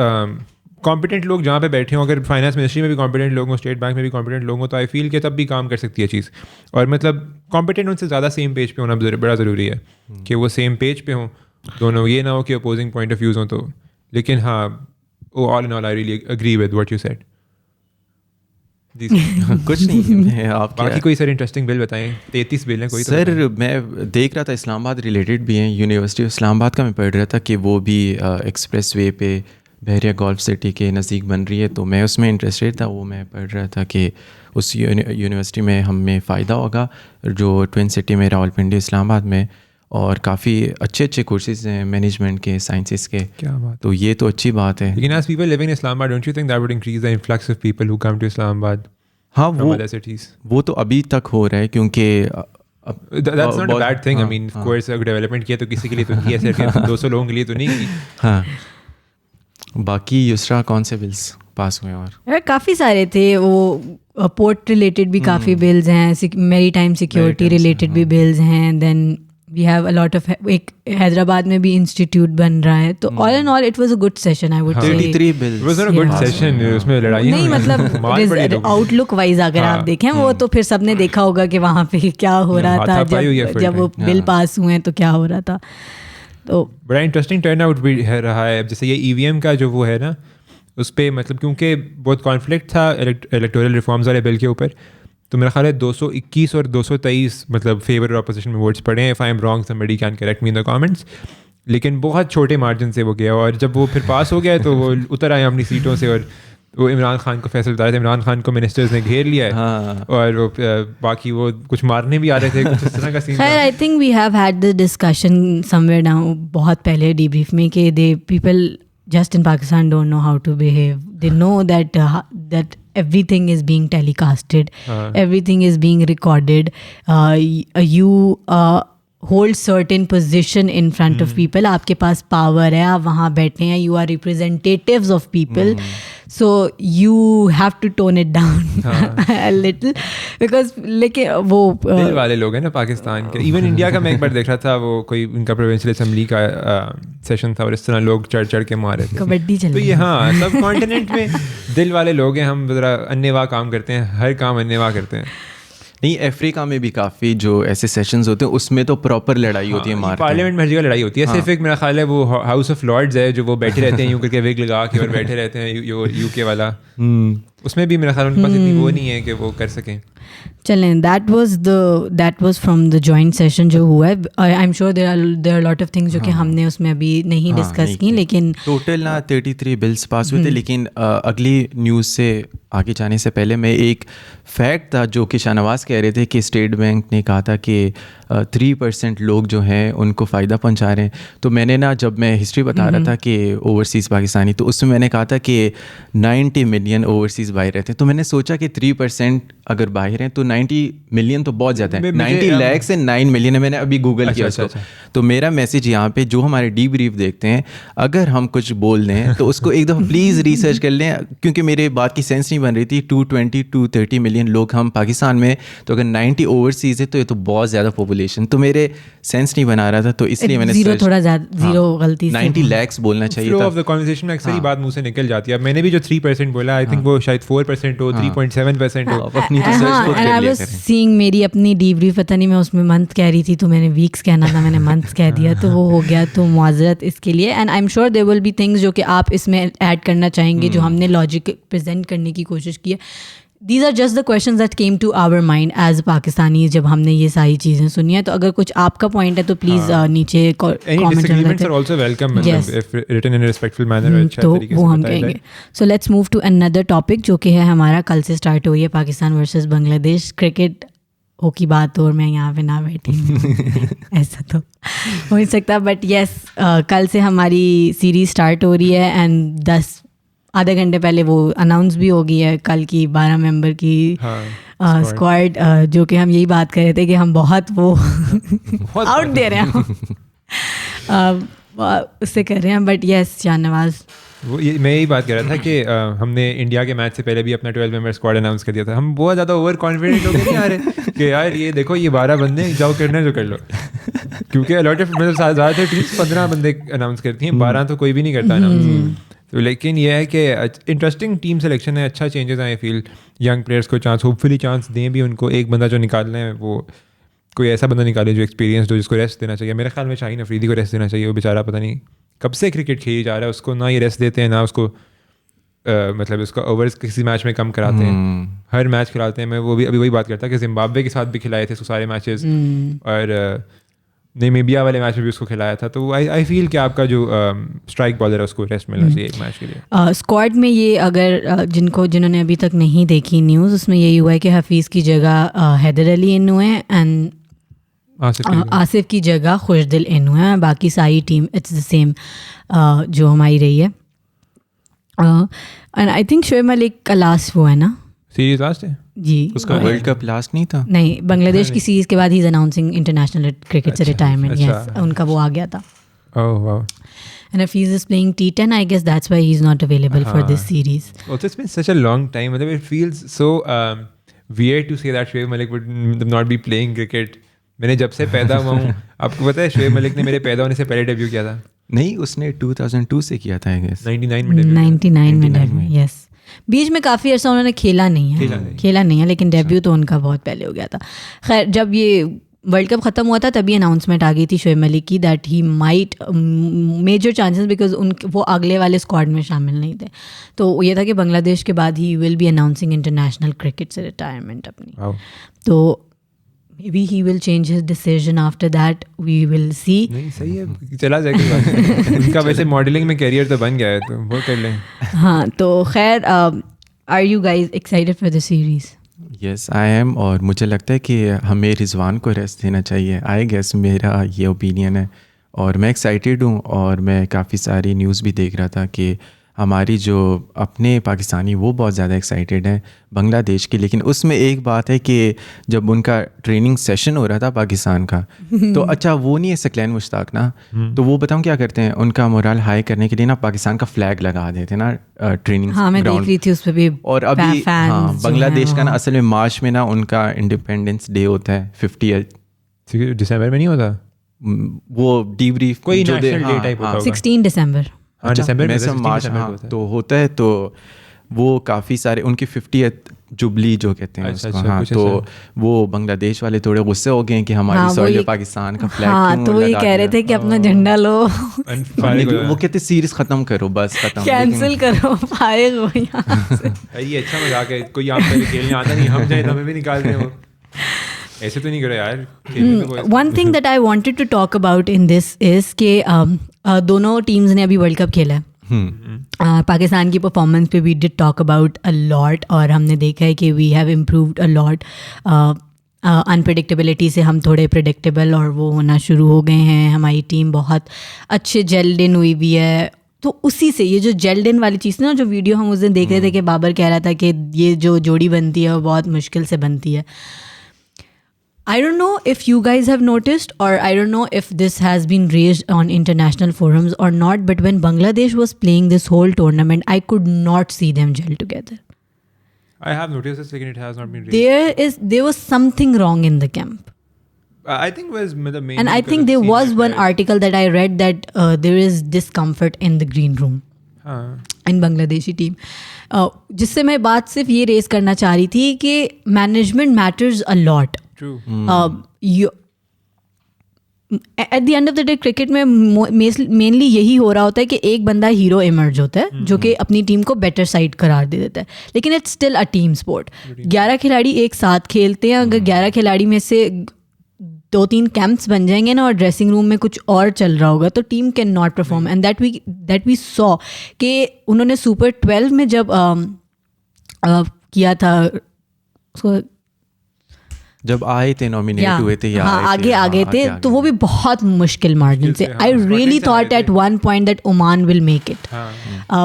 کمپیٹنٹ لوگ جہاں پہ بیٹھے ہوں, اگر فائنانس منسٹری میں بھی کمپیٹنٹ لوگ ہوں, اسٹیٹ بینک میں بھی کمپیٹنٹ لوگ ہوں, تو آئی فیل کہ تب بھی کام کر سکتی ہے چیز. اور مطلب کمپیٹنٹ ان سے زیادہ سیم پیج پہ ہونا بڑا ضروری ہے کہ وہ سیم پیج پہ ہوں دونوں, یہ نہ ہو کہ اپوزنگ پوائنٹ آف ویوز ہوں. تو لیکن ہاں all in all I really agree with what you said. کچھ نہیں, آپ باقی کوئی سر انٹرسٹنگ بل بتائیں. 33 بل ہیں کوئی. سر میں دیکھ رہا تھا اسلام آباد ریلیٹڈ بھی ہیں, یونیورسٹی آف اسلام آباد کا میں پڑھ رہا تھا کہ وہ بھی ایکسپریس وے پہ بحریہ گولف سٹی کے نزدیک بن رہی ہے, تو میں اس میں انٹرسٹیڈ تھا. وہ میں پڑھ رہا تھا کہ اس یونیورسٹی میں ہمیں فائدہ ہوگا, جو ٹوین سٹی میں راولپنڈی اسلام آباد میں, اور کافی اچھے کورسز ہیں مینجمنٹ کے, سائنسز کے. کیا بات, تو یہ تو اچھی بات ہے. لیکن as people living in Islamabad, don't you think that would increase the influx of people who come to Islamabad ہاں from other cities? وہ تو ابھی تک ہو رہا ہے, کیونکہ that's not a bad thing. I mean, of course اگر development کیا تو کسی کے لیے تو کی ہے, صرف 200 لوگوں کے لیے تو نہیں کی. ہاں باقی یسرا کون سے بلز پاس ہوئے؟ اور کافی سارے تھے, وہ پورٹ ریلیٹڈ بھی کافی بلز ہیں, میری ٹائم سیکیورٹی ریلیٹڈ بھی بلز ہیں. دین وی ہیو اے لاٹ آف, ایک حیدرآباٹ میں بھی انسٹیٹیوٹ بن رہا ہے. تو all in all it was a good session, I would say 33 bills. It was not a good session. اس میں لڑائی نہیں, مطلب آؤٹ لک وائز اگر آپ دیکھیں وہ تو پھر سب نے دیکھا ہوگا کہ وہاں پہ کیا ہو رہا تھا جب وہ بل پاس ہوئے تو کیا ہو رہا تھا. تو بڑا انٹرسٹنگ ٹرن آؤٹ بھی رہا ہے. جیسے یہ EVM کا جو وہ ہے نا, اس پہ مطلب کیونکہ بہت کانفلکٹ تھا الیکٹورل ریفارمز والے بل کے اوپر, تو میرا خیال ہے 221 اور 223 مطلب فیور اور اپوزیشن میں ووٹس پڑے ہیں. If I am wrong somebody can correct me in the comments. لیکن بہت چھوٹے مارجن سے وہ گیا, اور جب وہ پھر پاس ہو گیا تو وہ اتر آئے اپنی سیٹوں سے, اور وہ عمران خان کو فیصلہ بتا رہے تھے. عمران خان کو منسٹرز نے گھیر لیا ہے, اور وہ باقی وہ کچھ مارنے بھی آ رہے تھے, کچھ اس طرح کا سین. خیر I think we have had this discussion somewhere down بہت پہلے ڈی بریف میں کہ they people just in Pakistan don't know how to behave. They know that everything is being telecasted, everything is being recorded. You hold certain position in front of people. آپ کے پاس power ہے, آپ وہاں بیٹھے ہیں, you are representatives of people. So you have to tone it down a little because لیکن وہ دل والے لوگ ہیں نا پاکستان کے. ایون انڈیا کا میں ایک بار دیکھ رہا تھا, وہ کوئی ان کا پروونشل اسمبلی کا سیشن تھا, اور اس طرح لوگ چڑھ چڑھ کے مارے تھے. کبڈی چل تو یہ ہاں سب کانٹیننٹ میں دل والے لوگ ہیں. ہم ذرا انیوا کام کرتے ہیں, ہر کام انیوا کرتے ہیں. نہیں, افریقہ میں بھی کافی جو ایسے سیشنز ہوتے ہیں اس میں تو پراپر لڑائی ہوتی ہے, پارلیمنٹ میں ہر جگہ لڑائی ہوتی ہے. صرف ایک میرا خیال ہے وہ ہاؤس آف لارڈز ہے جو وہ بیٹھے رہتے ہیں یوں کر کے وگ لگا کے اور بیٹھے رہتے ہیں, یو کے والا. اس میں بھی میرا خیال ان کے پاس اتنی وہ نہیں ہے کہ وہ کر سکیں. چلیں, that was from the joint session جو ہوا ہے. I am sure there are lot of things جو کہ ہم نے اس میں ابھی نہیں ڈسکس کی, لیکن ٹوٹل 33 بلس پاس ہوئے تھے. لیکن اگلی نیوز سے آگے جانے سے پہلے میں ایک فیکٹ تھا جو کہ شاہ نواز کہہ رہے تھے کہ اسٹیٹ بینک نے کہا تھا کہ 3% لوگ جو ہیں ان کو فائدہ پہنچا رہے ہیں. تو میں نے نا جب میں ہسٹری بتا رہا تھا کہ اوورسیز پاکستانی, تو اس میں نے کہا تھا کہ 90 ملین اوورسیز باہر رہتے ہیں. تو میں نے سوچا کہ 3% اگر باہر ہیں تو 90 ملین تو بہت زیادہ ہے. 90 لاکھ سے 9 ملین ہے. میں نے ابھی گوگل کیا اس کو. تو میرا میسج یہاں پہ جو ہمارے ڈی بریف دیکھتے ہیں, اگر ہم کچھ بول دیں تو اس کو ایک دفعہ پلیز ریسرچ کر لیں, کیونکہ میرے بات کی سینس نہیں بن رہی تھی. 220-230 ملین لوگ ہم پاکستان میں, تو اگر 90 اوورسیز ہے تو یہ تو بہت زیادہ پاپولیشن. تو میرے سینس نہیں بنا رہا تھا, تو اس لیے میں نے تھوڑا زیرو غلطی 90 لاکھ بولنا چاہیے تھا. فلو آف دی کنورسیشن میں اکثر ہی بات منہ سے نکل جاتی ہے. میں نے بھی جو 3% بولا, آئی تھنک وہ شاید 4% ہو, 3.7% ہو. اپنی ریسرچ کو کر لیا کریں. سینگ میری اپنی ڈی بریف, پتہ نہیں میں اس میں منتھ کہہ رہی تھی تو میں نے ویکس کہنا تھا, میں نے منتھ کہہ دیا, تو وہ ہو گیا. تو معذرت اس کے لیے. And I am sure there will be things جو کہ آپ اس میں ایڈ کرنا چاہیں گے, جو ہم نے لاجک پریزنٹ کرنے کی کوشش کی ہے. These are just the questions that came to our mind as Pakistani جب ہم نے یہ ساری چیزیں سنی ہیں. تو اگر کچھ آپ کا پوائنٹ ہے تو پلیز نیچے کامنٹ تو وہ ہم کہیں گے. So let's move to another topic جو کہ ہے ہمارا کل سے اسٹارٹ ہوئی ہے, پاکستان ورسز بنگلہ دیش کرکٹ. ہو کی بات اور میں یہاں پہ نہ بیٹھی ہوں ایسا تو ہو نہیں سکتا. بٹ یس, کل سے ہماری سیریز اسٹارٹ ہو رہی ہے. اینڈ آدھے گھنٹے پہلے وہ اناؤنس بھی ہو گئی ہے کل کی 12 ممبر کی اسکواڈ, جو کہ ہم یہی بات کر رہے تھے کہ ہم بہت وہ آؤٹ دے رہے ہیں اس سے کر رہے ہیں. بٹ یس شاہ نواز, میں یہی بات کر رہا تھا کہ ہم نے انڈیا کے میچ سے پہلے بھی اپنا 12 ممبر اسکواڈ اناؤنس کر دیا تھا. ہم بہت زیادہ اوور کانفیڈنٹ ہو گئے نہیں آ رہے کہ یار یہ دیکھو یہ 12 بندے, جاؤ کرنا جو کر لو. کیونکہ الاٹ آف مطلب زیادہ تر ٹیمس 15 بندے اناؤنس کرتی ہیں, 12 تو کوئی بھی نہیں کرتا اناؤنس. تو لیکن یہ ہے کہ انٹرسٹنگ ٹیم سلیکشن ہے, اچھا چینجز ہیں. آئی فیل ینگ پلیئرس کو چانس, ہوپ فلی چانس دیں بھی ان کو. ایک بندہ جو نکالنا ہے وہ کوئی ایسا بندہ نکالے جو ایکسپیرینس ہو, جس کو ریسٹ دینا چاہیے. میرے خیال میں شاہین افریدی کو ریسٹ دینا چاہیے. وہ بیچارہ پتہ نہیں کب سے کرکٹ کھیلی جا رہا ہے, اس کو نہ یہ ریسٹ دیتے ہیں نہ اس کو مطلب اس کو اوورز کسی میچ میں کم کراتے ہیں, ہر میچ کھلاتے ہیں. میں وہ بھی ابھی وہی بات کرتا کہ زمبابوے کے ساتھ بھی کھلائے تھے اس کو سارے میچز, اور نیمیبیا والے میچ میں بھی اس کو کھلایا تھا. تو آئی فیل کہ آپ کا جو اسٹرائک بالر ہے اس کو ریسٹ ملنا چاہیے ایک میچ کے لیے. اسکواڈ میں یہ اگر جنہوں نے ابھی تک نہیں دیکھی نیوز, اس میں یہی ہوا ہے کہ حفیظ کی جگہ حیدر علی ان ہوئے ہیں, اینڈ آصف کی جگہ خوشدل ان ہوئے ہیں. باقی ساری ٹیم اٹس دا سیم جو ہماری رہی ہے. And I think Shoaib Malik کا لاسٹ وہ ہے نا سیریز لاسٹ ہے جی, اس کا ورلڈ کپ لاسٹ نہیں تھا. نہیں, بنگلہ دیش کی سیریز کے بعد ہی از اناؤنسنگ انٹرنیشنل کرکٹ سے ریٹائرمنٹ. یس, ان کا وہ آ گیا تھا. And if he is playing T10, I guess that's why he's not available for this series. Also, it's been such a long time. It feels so weird to say that Shoaib Malik would not be playing cricket. میں نے جب سے پیدا ہوا ہوں, آپ کو پتہ ہے شعیب ملک نے میرے پیدا ہونے سے پہلے ڈیبیو کیا تھا. نہیں, اس نے 2002 سے کیا تھا. 99 میں یس. بیچ میں کافی عرصہ انہوں نے کھیلا نہیں ہے, لیکن ڈیبیو تو ان کا بہت پہلے ہو گیا تھا. خیر, جب یہ ورلڈ کپ ختم ہوا تھا تبھی اناؤنسمنٹ آ گئی تھی شعیب ملک کی that he might major chances, because وہ اگلے والے اسکواڈ میں شامل نہیں تھے. تو یہ تھا کہ بنگلہ دیش کے بعد ہی will be announcing international cricket سے ریٹائرمنٹ اپنی. تو maybe he will change his decision after that, we will see. نہیں صحیح ہے, چلا جائے گا. ان کا ویسے ماڈلنگ میں کیریئر تو بن گیا ہے, تو وہ کر لیں. ہاں تو خیر, are you guys excited for the series? Yes I am. اور مجھے لگتا ہے کہ ہمیں رضوان کو ریسٹ دینا چاہیے. آئی گیس میرا یہ اوپینین ہے, اور میں ایکسائٹیڈ ہوں. اور میں کافی ساری نیوز بھی دیکھ رہا تھا کہ ہماری جو اپنے پاکستانی وہ بہت زیادہ ایکسائٹیڈ ہیں بنگلہ دیش کی. لیکن اس میں ایک بات ہے کہ جب ان کا ٹریننگ سیشن ہو رہا تھا پاکستان کا, تو اچھا وہ نہیں ہے سکلین مشتاق نا, تو وہ بتاؤں کیا کرتے ہیں, ان کا مورال ہائی کرنے کے لیے نا پاکستان کا فلیگ لگا دیتے نا ٹریننگ. ہاں میں دیکھ رہی تھی اس پہ بھی. اور ابھی ہاں بنگلہ دیش کا نا اصل میں مارچ میں نا ان کا انڈیپینڈنس ڈے ہوتا ہے 50 دسمبر میں نہیں ہوتا وہ ڈی بریف کوئی نیشنل ڈے ٹائپ ہوتا ہوگا. 16 دسمبر. ہاں دسمبر میں مارچ تو ہوتا ہے. تو وہ کافی سارے ان کی 50th جبلی جو کہتے ہیں اس کو. ہاں تو وہ بنگلہ دیش والے تھوڑے غصے ہو گئے ہیں کہ ہماری سوئل پاکستان کا فلیگ ہاں تو وہ یہ کہہ رہے تھے کہ اپنا جھنڈا لو, وہ کہتے سیریز ختم کرو, بس ختم کینسل کرو, فارغ ہو یہاں سے. یہ اچھا مذاق ہے, کوئی آپ پہلے کھیلنے آتا نہیں, ہم جائیں تو ہمیں بھی نکال دیں. وہ ایسے تو نہیں کرو یار. One thing that I wanted to talk about in this is کہ دونوں ٹیمز نے ابھی ورلڈ کپ کھیلا ہے. پاکستان کی پرفارمنس پہ we did talk about a lot, اور ہم نے دیکھا ہے کہ we have improved a lot. Unpredictability سے ہم تھوڑے پریڈکٹیبل اور وہ ہونا شروع ہو گئے ہیں. ہماری ٹیم بہت اچھے جیلڈ ان ہوئی بھی ہے. تو اسی سے یہ جو جیلڈ ان والی چیز نا, جو ویڈیو ہم اس دن دیکھ رہے تھے کہ بابر کہہ رہا تھا کہ یہ جو جوڑی بنتی ہے وہ بہت مشکل سے بنتی ہے. I don't know if you guys have noticed, or I don't know if this has been raised on international forums or not, but when Bangladesh was playing this whole tournament, I could not see them gel together. I have noticed this, lekin it has not been raised. There was something wrong in the camp. I think was the main. And I think there was one article that I read that there is discomfort in the green room. In Bangladeshi team. جس سے میں بات صرف یہ raise کرنا چاہ رہی تھی کہ management matters a lot. At the end of the day cricket میں مینلی یہی ہو رہا ہوتا ہے کہ ایک بندہ ہیرو ایمرج ہوتا ہے جو کہ اپنی ٹیم کو بیٹر سائڈ قرار دے دیتا ہے, لیکن it's still a team sport. 11 کھلاڑی ایک ساتھ کھیلتے ہیں. اگر 11 کھلاڑی میں سے 2-3 کیمپس بن جائیں گے نا اور ڈریسنگ روم میں کچھ اور چل رہا ہوگا تو team can not perform. And that we saw کہ انہوں نے سپر 12 میں جب کیا تھا اس کو, جب آئے تھے نامینیٹ ہوئے تھے یا آگے تھے, تو وہ بھی بہت مشکل مارجن سے. I really thought at one point that Oman will make it,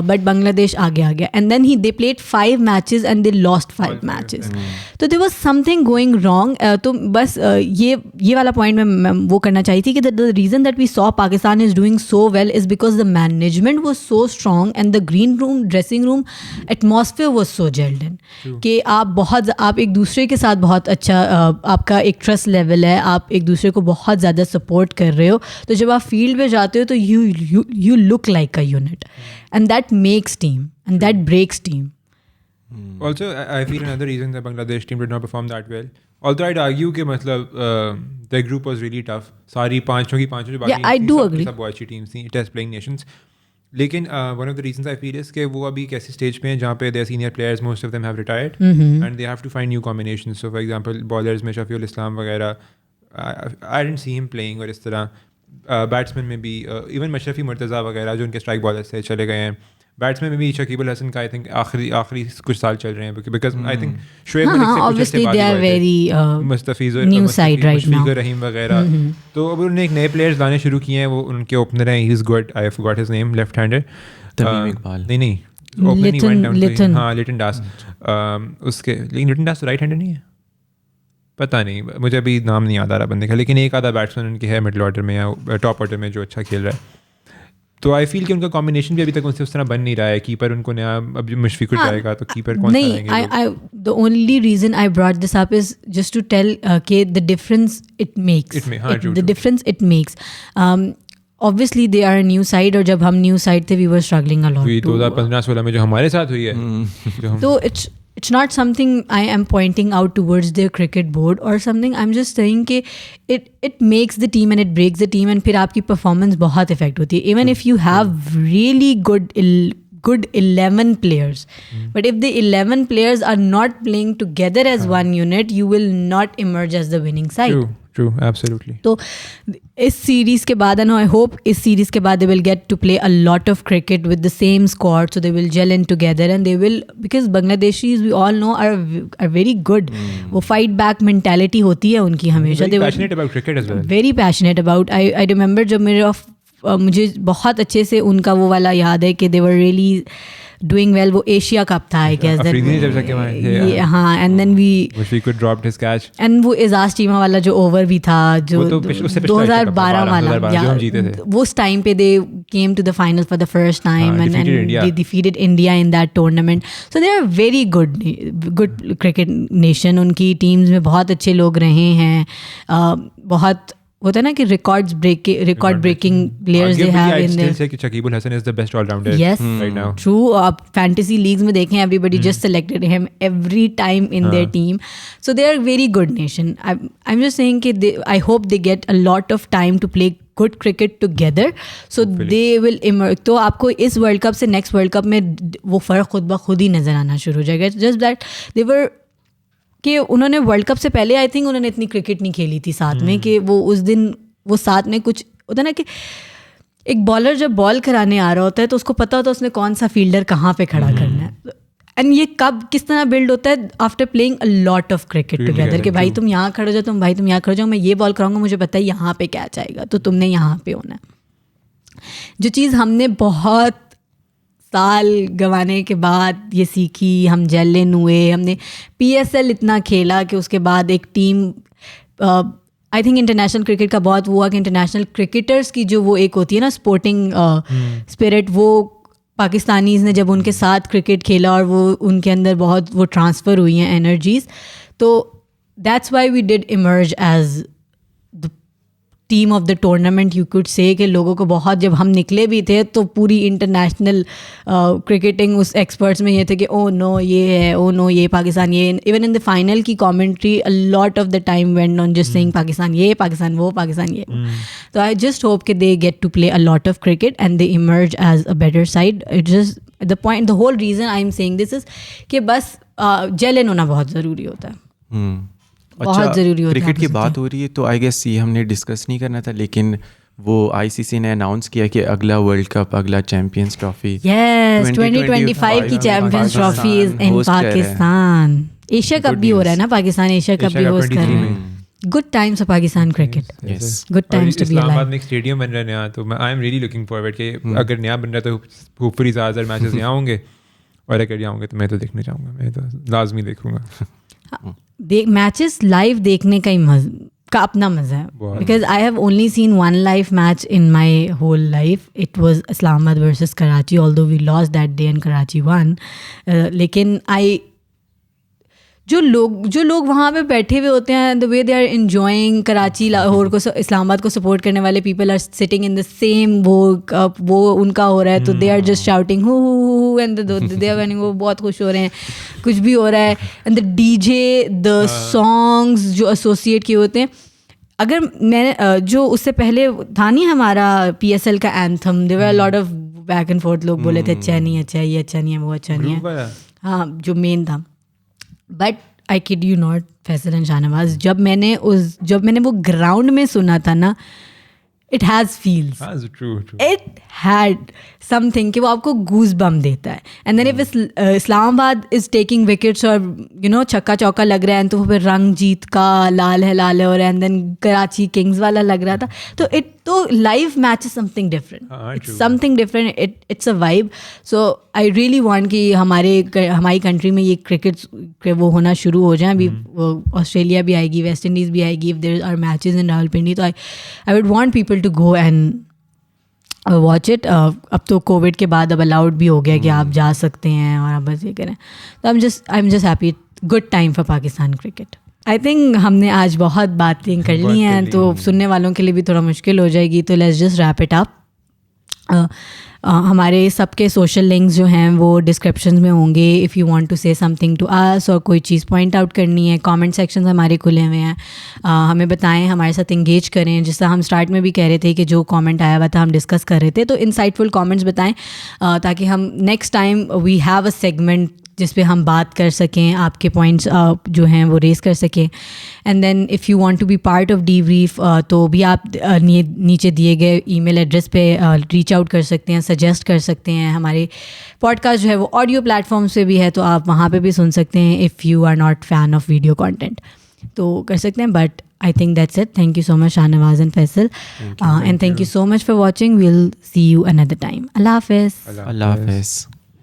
but Bangladesh آگے آ گیا. And then they played 5 matches and they lost 5 matches. تو there was something going wrong. تو بس یہ والا پوائنٹ میں وہ کرنا چاہیے تھی کہ the reason that we saw Pakistan is doing so well is because the management was so strong and the green room dressing room atmosphere was so gelled in کہ آپ ایک دوسرے کے ساتھ بہت اچھا, آپ کا ایک ٹرسٹ لیول ہے, آپ ایک دوسرے کو بہت زیادہ سپورٹ کر رہے ہو. تو جب آپ فیلڈ پہ جاتے ہو تو you look like a unit, and that makes team and that breaks team. Also, I feel another reason the Bangladesh team did not perform that well. Although I'd argue کہ مطلب the group was really tough. ساری پانچوں جو باقی سب وہ اچھی teams تھیں, test playing nations. لیکن one of the reasons I feel is کہ وہ ابھی ایک ایسے اسٹیج پہ ہیں جہاں پہ they senior players most of them have retired and they have to find new combination. So for example bowlers میں شفیع الاسلام وغیرہ, آئی ڈنٹ سی ہم پلینگ. اور اس طرح بیٹسمین میں بھی ایون مشرفی مرتضیٰ وغیرہ جو ان کے اسٹرائک بالرز سے چلے گئے ہیں. بیٹسمین میں بھی شکیب الحسن کا آئی تھنک آخری کچھ سال چل رہے ہیں because I think Shoaib Mustafiz Rahim وغیرہ. تو اب انہوں نے ایک نئے پلیئرز لانے شروع کیے ہیں, وہ ان کے اوپنر ہیں. He is good, I have got his name, left hander نہیں لٹن ڈاس اس کے. لیکن لٹن ڈاس رائٹ ہینڈر نہیں ہے, پتہ نہیں, مجھے ابھی نام نہیں یاد آ رہا بندے کا. لیکن ایک آدھا بیٹسمین ان کے ہے مڈل آرڈر میں یا ٹاپ آرڈر میں جو اچھا کھیل رہا ہے. تو آئی فیل کہ ان کا کمبینیشن بھی ابھی تک ان سے اس طرح بن نہیں رہا ہے. کیپر ان کو نیا, اب مشفق جائے گا تو کیپر کون سا لیں گے. the only reason I brought this up is just to tell کہ the difference it makes. Obviously they are a new side, اور جب ہم new side تھے we were struggling a lot. 2015-16 میں جو ہمارے ساتھ ہوئی ہے, تو it's not something I am pointing out towards their cricket board or something. I'm just saying کہ it makes the team and it breaks the team, and پھر آپ کی performance بہت affect ہوتی ہے. Even if you have really good 11 players. But if the 11 players are not playing together as one unit, you will not emerge as the winning side. True, absolutely. تو اس series کے بعد and I hope اس series کے بعد they will get to play a lot of cricket with the same squad, so they will gel in together and they will, because Bangladeshis we all know are very good. وہ fight back mentality ہوتی ہے ان کی ہمیشہ. Very passionate about cricket as well. Very passionate about. I remember جب مجھے بہت اچھے سے ان کا وہ والا یاد ہے کہ they were really doing well. وہ ایشیا کپ تھا I guess that. ہاں and then we could dropped his catch. and وہ اعزاز ٹیما والا جو اوور بھی تھا جو 2012 والا, وہ اس ٹائم پہ they came to the finals for the first time and they defeated India in that tournament. So they are very good cricket nation. ان کی ٹیمز میں بہت اچھے لوگ رہے ہیں, بہت ہوتا ہے نا کہ record breaking players they have in there. Shakib Al Hasan is the best all rounder right now. True. آپ فینٹیسی لیگز میں دیکھیں ایوری بڈی جسٹ سلیکٹڈ ہم every time in their team. So they are very good nation. I am just saying کہ I hope they get a lot of time to play good cricket together, so they will emerge. تو آپ کو اس world cup سے next world cup میں وہ فرق خود بخود ہی نظر آنا شروع ہو جائے گا. جسٹ دیٹ they were کہ انہوں نے ورلڈ کپ سے پہلے آئی تھنک انہوں نے اتنی کرکٹ نہیں کھیلی تھی ساتھ میں, کہ وہ اس دن وہ ساتھ میں کچھ ہوتا نا کہ ایک بالر جب بال کرانے آ رہا ہوتا ہے تو اس کو پتہ ہوتا ہے اس نے کون سا فیلڈر کہاں پہ کھڑا کرنا ہے. اینڈ یہ کب کس طرح بلڈ ہوتا ہے after playing a lot of cricket together, کہ بھائی تم یہاں کھڑے ہو جاؤ, بھائی تم یہاں کھڑے جاؤ, میں یہ بال کراؤں گا, مجھے پتہ ہے یہاں پہ کیچ آئے گا تو تم نے یہاں پہ ہونا ہے. جو چیز ہم نے بہت سال گنوانے کے بعد یہ سیکھی, ہم جیلن ہوئے, ہم نے PSL اتنا کھیلا کہ اس کے بعد ایک team, I think international cricket کا بہت ہوا کہ انٹرنیشنل کرکٹرس کی جو وہ ایک ہوتی ہے نا اسپورٹنگ اسپرٹ, وہ پاکستانیز نے جب ان کے ساتھ کرکٹ کھیلا اور وہ ان کے اندر بہت وہ ٹرانسفر ہوئی ہیں انرجیز, تو that's why we did emerge as the team of the tournament you could say, کہ لوگوں کو بہت, جب ہم نکلے بھی تھے تو پوری انٹرنیشنل کرکٹنگ اس ایکسپرٹس میں یہ تھے کہ او نو یہ ہے, او نو یہ پاکستان یہ. ایون ان دا فائنل کی commentary a lot of the time went on just saying Pakistan یہ, پاکستان وہ, پاکستان یہ. تو آئی جسٹ ہوپ کہ they get to play a lot of cricket and they emerge as a better side. It just the point, the whole reason I am saying this is کہ بس جیلن ہونا بہت ضروری ہوتا ہے, بہت ضروری ہوتا ہے. کرکٹ کی بات ہو رہی ہے تو آئی گیس یہ ہم نے ڈسکس نہیں کرنا تھا, لیکن وہ ICC نے اناؤنس کیا کہ اگلا ورلڈ کپ, اگلا چیمپئنس ٹرافی, یس 2025 کی champions trophy is in Pakistan. Asia cup بھی ہو رہا ہے نا, پاکستان ایشیا کپ بھی ہوسٹ کر رہا ہے. Good times for Pakistan cricket, good times to be Islamabad میں ایک اسٹیڈیم بن رہا ہے نیا, تو I am really looking forward کہ اگر نیا بن رہا ہے تو ہوپ فلی زیادہ میچز یہاں ہوں گے, اور اگر یہاں ہوں گے تو میں تو دیکھنے جاؤں گا, میں تو لازمی دیکھوں گا. میچز لائیو دیکھنے کا ہی کا اپنا مزہ ہے, because I have only seen one live match in my whole life. It was Islamabad versus Karachi, although we lost that day and Karachi won. لیکن جو لوگ وہاں پہ بیٹھے ہوئے ہوتے ہیں, the way they are enjoying, Karachi Lahore کو اسلام آباد کو سپورٹ کرنے والے people are sitting in the same, وہ ان کا ہو رہا ہے تو they are just shouting who and they are وہ بہت خوش ہو رہے ہیں, کچھ بھی ہو رہا ہے. And the DJ, the songs جو ایسوسیٹ کیے ہوتے ہیں. اگر میں جو اس سے پہلے تھا نہیں ہمارا PSL کا anthem, there were lot of back and forth, لوگ بولے تھے اچھا نہیں, اچھا یہ اچھا نہیں ہے, وہ اچھا نہیں ہے, ہاں جو مین تھا. But I could you not, Faisal and Shah Nawaz, جب میں نے وہ گراؤنڈ میں سنا تھا نا, it has feels, it had something کہ وہ آپ کو گوز بم دیتا ہے. اینڈ دین اف اسلام آباد از ٹیکنگ وکٹس اور یو نو چھکا چوکا لگ رہا ہے, تو پھر رنگ جیت کا لال ہے لال ہے, اور اینڈ دین کراچی کنگز والا لگ رہا تھا, تو live match is something different, something different, it's a vibe. So I really want کہ ہماری کنٹری میں یہ کرکٹ وہ ہونا شروع ہو جائیں. ابھی آسٹریلیا بھی آئے گی, ویسٹ انڈیز بھی آئے گی, if there are matches in Rawalpindi, تو I would want people to go and watch it. اب تو کووڈ کے بعد اب الاؤڈ بھی ہو گیا کہ آپ جا سکتے ہیں اور آپ بس یہ کریں. تو I am just happy, good time for Pakistan cricket. I think ہم نے آج بہت باتیں کر لی ہیں, تو سننے والوں کے لیے بھی تھوڑا مشکل ہو جائے گی, تو let's just wrap it up. ہمارے سب کے سوشل لنکس جو ہیں وہ ڈسکرپشن میں ہوں گے. اف یو وانٹ ٹو سے سم تھنگ ٹو اس اور کوئی چیز پوائنٹ آؤٹ کرنی ہے, کامنٹ سیکشنز ہمارے کھلے ہوئے ہیں, ہمیں بتائیں, ہمارے ساتھ انگیج کریں. جس طرح ہم اسٹارٹ میں بھی کہہ رہے تھے کہ جو کامنٹ آیا ہوا تھا ہم ڈسکس کر رہے تھے, تو انسائٹ فل کامنٹس بتائیں تاکہ ہم next time we have a segment جس پہ ہم بات کر سکیں, آپ کے پوائنٹس جو ہیں وہ ریز کر سکیں. And then if you want to be part of the brief تو بھی آپ نیچے دیے گئے ای میل ایڈریس پہ ریچ آؤٹ کر سکتے ہیں, سجیسٹ کر سکتے ہیں. ہمارے پوڈ کاسٹ جو ہے وہ آڈیو پلیٹفارمس پہ بھی ہے, تو آپ وہاں پہ بھی سن سکتے ہیں. If you are not fan of video content تو کر سکتے ہیں. But I think that's it. Thank you so much, Shahnawaz and Faisal. And thank you so much for watching. We'll see you another time. Allah Hafiz. Allah Hafiz.